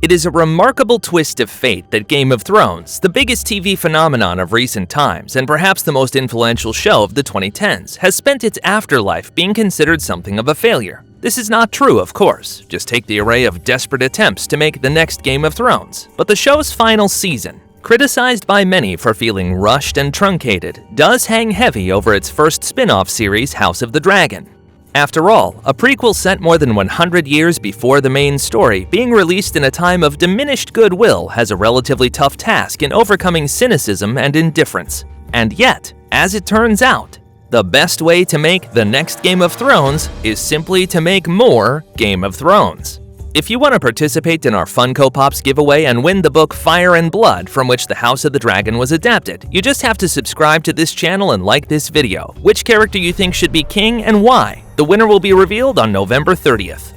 It is a remarkable twist of fate that Game of Thrones, the biggest TV phenomenon of recent times and perhaps the most influential show of the 2010s, has spent its afterlife being considered something of a failure. This is not true, of course. Just take the array of desperate attempts to make the next Game of Thrones. But the show's final season, criticized by many for feeling rushed and truncated, does hang heavy over its first spin-off series, House of the Dragon. After all, a prequel set more than 100 years before the main story, being released in a time of diminished goodwill, has a relatively tough task in overcoming cynicism and indifference. And yet, as it turns out, the best way to make the next Game of Thrones is simply to make more Game of Thrones. If you want to participate in our Funko Pops giveaway and win the book Fire and Blood, from which the House of the Dragon was adapted, you just have to subscribe to this channel and like this video. Which character you think should be king and why? The winner will be revealed on November 30th.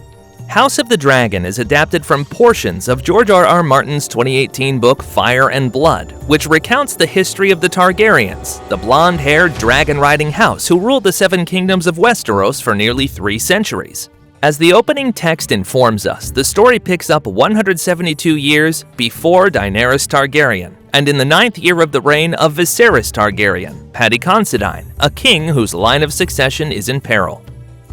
House of the Dragon is adapted from portions of George R.R. Martin's 2018 book Fire and Blood, which recounts the history of the Targaryens, the blonde-haired dragon-riding house who ruled the Seven Kingdoms of Westeros for nearly 3 centuries. As the opening text informs us, the story picks up 172 years before Daenerys Targaryen, and in the 9th year of the reign of Viserys Targaryen, Paddy Considine, a king whose line of succession is in peril.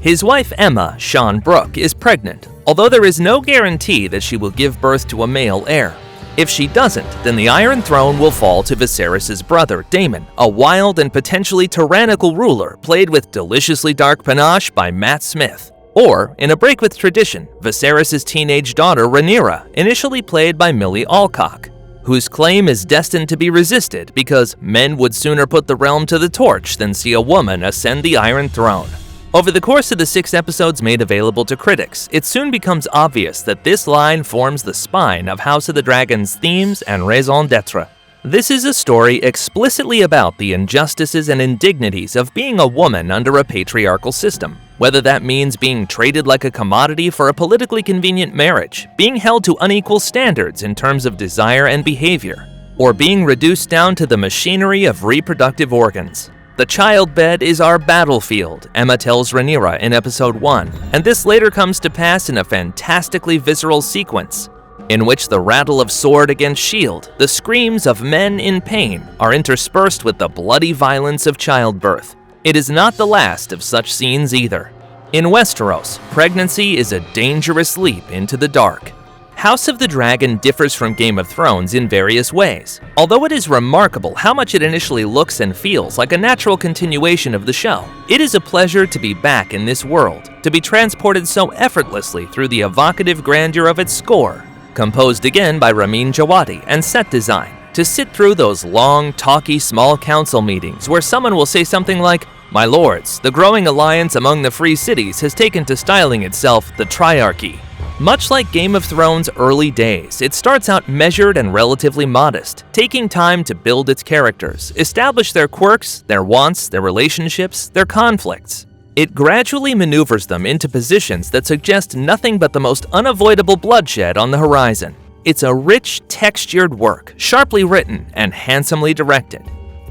His wife Emma, Sean Brooke, is pregnant, although there is no guarantee that she will give birth to a male heir. If she doesn't, then the Iron Throne will fall to Viserys' brother, Daemon, a wild and potentially tyrannical ruler played with deliciously dark panache by Matt Smith. Or, in a break with tradition, Viserys' teenage daughter Rhaenyra, initially played by Millie Alcock, whose claim is destined to be resisted because men would sooner put the realm to the torch than see a woman ascend the Iron Throne. Over the course of the 6 episodes made available to critics, it soon becomes obvious that this line forms the spine of House of the Dragon's themes and raison d'etre. This is a story explicitly about the injustices and indignities of being a woman under a patriarchal system, whether that means being traded like a commodity for a politically convenient marriage, being held to unequal standards in terms of desire and behavior, or being reduced down to the machinery of reproductive organs. The childbed is our battlefield, Emma tells Rhaenyra in episode 1, and this later comes to pass in a fantastically visceral sequence, in which the rattle of sword against shield, the screams of men in pain, are interspersed with the bloody violence of childbirth. It is not the last of such scenes either. In Westeros, pregnancy is a dangerous leap into the dark. House of the Dragon differs from Game of Thrones in various ways, although it is remarkable how much it initially looks and feels like a natural continuation of the show. It is a pleasure to be back in this world, to be transported so effortlessly through the evocative grandeur of its score, composed again by Ramin Djawadi, and set design, to sit through those long, talky small council meetings where someone will say something like, "My lords, the growing alliance among the free cities has taken to styling itself the Triarchy." Much like Game of Thrones' early days, it starts out measured and relatively modest, taking time to build its characters, establish their quirks, their wants, their relationships, their conflicts. It gradually maneuvers them into positions that suggest nothing but the most unavoidable bloodshed on the horizon. It's a rich, textured work, sharply written and handsomely directed,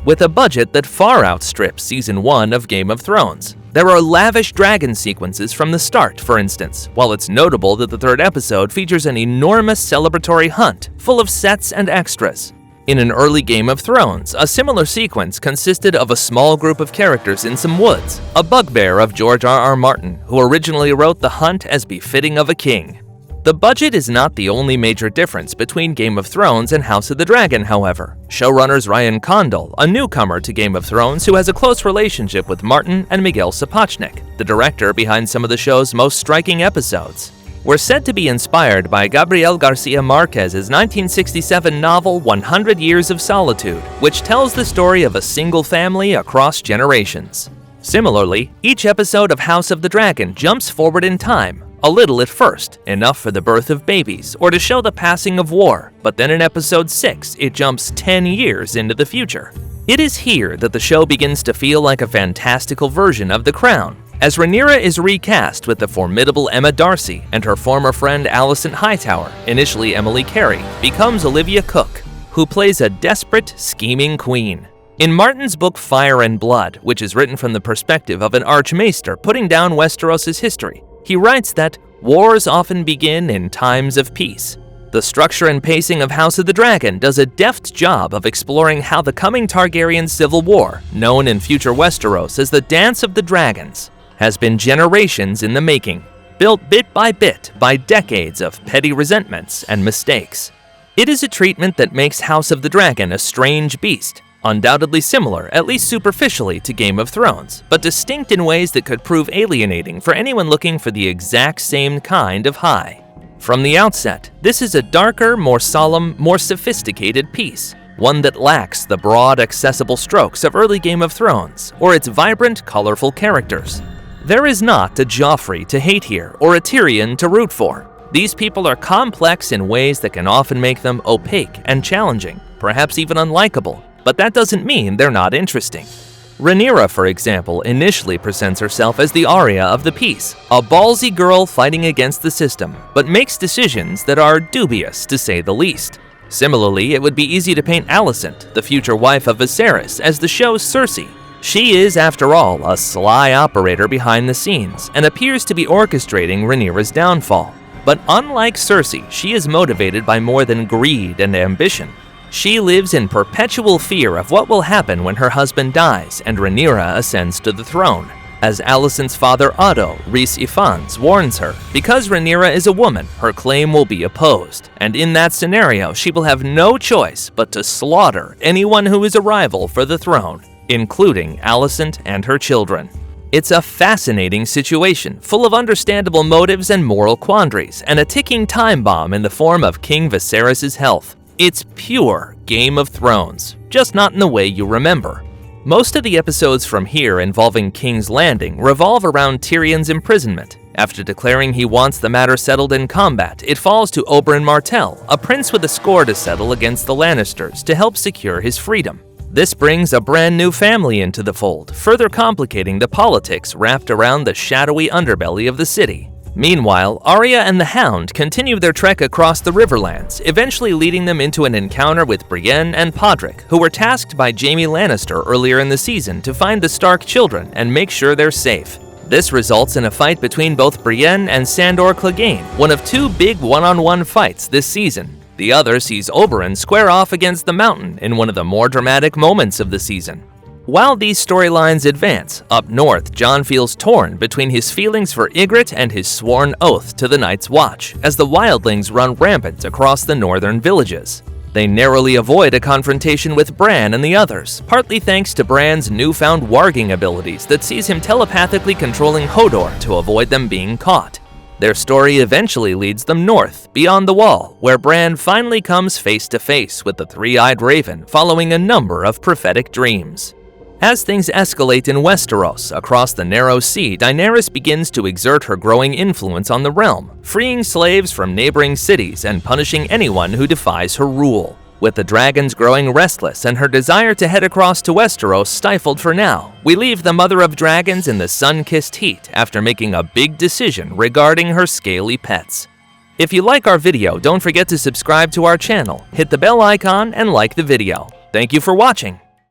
with a budget that far outstrips Season 1 of Game of Thrones. There are lavish dragon sequences from the start, for instance, while it's notable that the 3rd episode features an enormous celebratory hunt full of sets and extras. In an early Game of Thrones, a similar sequence consisted of a small group of characters in some woods, a bugbear of George R.R. Martin, who originally wrote the hunt as befitting of a king. The budget is not the only major difference between Game of Thrones and House of the Dragon, however. Showrunners Ryan Condal, a newcomer to Game of Thrones who has a close relationship with Martin, and Miguel Sapochnik, the director behind some of the show's most striking episodes, were said to be inspired by Gabriel Garcia Marquez's 1967 novel 100 Years of Solitude, which tells the story of a single family across generations. Similarly, each episode of House of the Dragon jumps forward in time, a little at first, enough for the birth of babies or to show the passing of war, but then in episode 6, it jumps 10 years into the future. It is here that the show begins to feel like a fantastical version of The Crown, as Rhaenyra is recast with the formidable Emma Darcy, and her former friend Alicent Hightower, initially Emily Carey, becomes Olivia Cook, who plays a desperate, scheming queen. In Martin's book Fire and Blood, which is written from the perspective of an archmaester putting down Westeros' history, he writes that wars often begin in times of peace. The structure and pacing of House of the Dragon does a deft job of exploring how the coming Targaryen civil war, known in future Westeros as the Dance of the Dragons, has been generations in the making, built bit by decades of petty resentments and mistakes. It is a treatment that makes House of the Dragon a strange beast, undoubtedly similar, at least superficially, to Game of Thrones, but distinct in ways that could prove alienating for anyone looking for the exact same kind of high. From the outset, this is a darker, more solemn, more sophisticated piece, one that lacks the broad, accessible strokes of early Game of Thrones or its vibrant, colorful characters. There is not a Joffrey to hate here or a Tyrion to root for. These people are complex in ways that can often make them opaque and challenging, perhaps even unlikable, but that doesn't mean they're not interesting. Rhaenyra, for example, initially presents herself as the Arya of the piece, a ballsy girl fighting against the system, but makes decisions that are dubious, to say the least. Similarly, it would be easy to paint Alicent, the future wife of Viserys, as the show's Cersei. She is, after all, a sly operator behind the scenes, and appears to be orchestrating Rhaenyra's downfall. But unlike Cersei, she is motivated by more than greed and ambition. She lives in perpetual fear of what will happen when her husband dies and Rhaenyra ascends to the throne. As Alicent's father Otto, Rhys Ifans, warns her, because Rhaenyra is a woman, her claim will be opposed, and in that scenario she will have no choice but to slaughter anyone who is a rival for the throne, including Alicent and her children. It's a fascinating situation, full of understandable motives and moral quandaries, and a ticking time bomb in the form of King Viserys' health. It's pure Game of Thrones, just not in the way you remember. Most of the episodes from here involving King's Landing revolve around Tyrion's imprisonment. After declaring he wants the matter settled in combat, it falls to Oberyn Martell, a prince with a score to settle against the Lannisters to help secure his freedom. This brings a brand new family into the fold, further complicating the politics wrapped around the shadowy underbelly of the city. Meanwhile, Arya and the Hound continue their trek across the Riverlands, eventually leading them into an encounter with Brienne and Podrick, who were tasked by Jaime Lannister earlier in the season to find the Stark children and make sure they're safe. This results in a fight between both Brienne and Sandor Clegane, one of two big one-on-one fights this season. The other sees Oberyn square off against the Mountain in one of the more dramatic moments of the season. While these storylines advance, up north, Jon feels torn between his feelings for Ygritte and his sworn oath to the Night's Watch, as the wildlings run rampant across the northern villages. They narrowly avoid a confrontation with Bran and the others, partly thanks to Bran's newfound warging abilities that sees him telepathically controlling Hodor to avoid them being caught. Their story eventually leads them north, beyond the Wall, where Bran finally comes face to face with the Three-Eyed Raven following a number of prophetic dreams. As things escalate in Westeros, across the Narrow Sea, Daenerys begins to exert her growing influence on the realm, freeing slaves from neighboring cities and punishing anyone who defies her rule. With the dragons growing restless and her desire to head across to Westeros stifled for now, we leave the Mother of Dragons in the sun-kissed heat after making a big decision regarding her scaly pets. If you like our video, don't forget to subscribe to our channel, hit the bell icon, and like the video. Thank you for watching.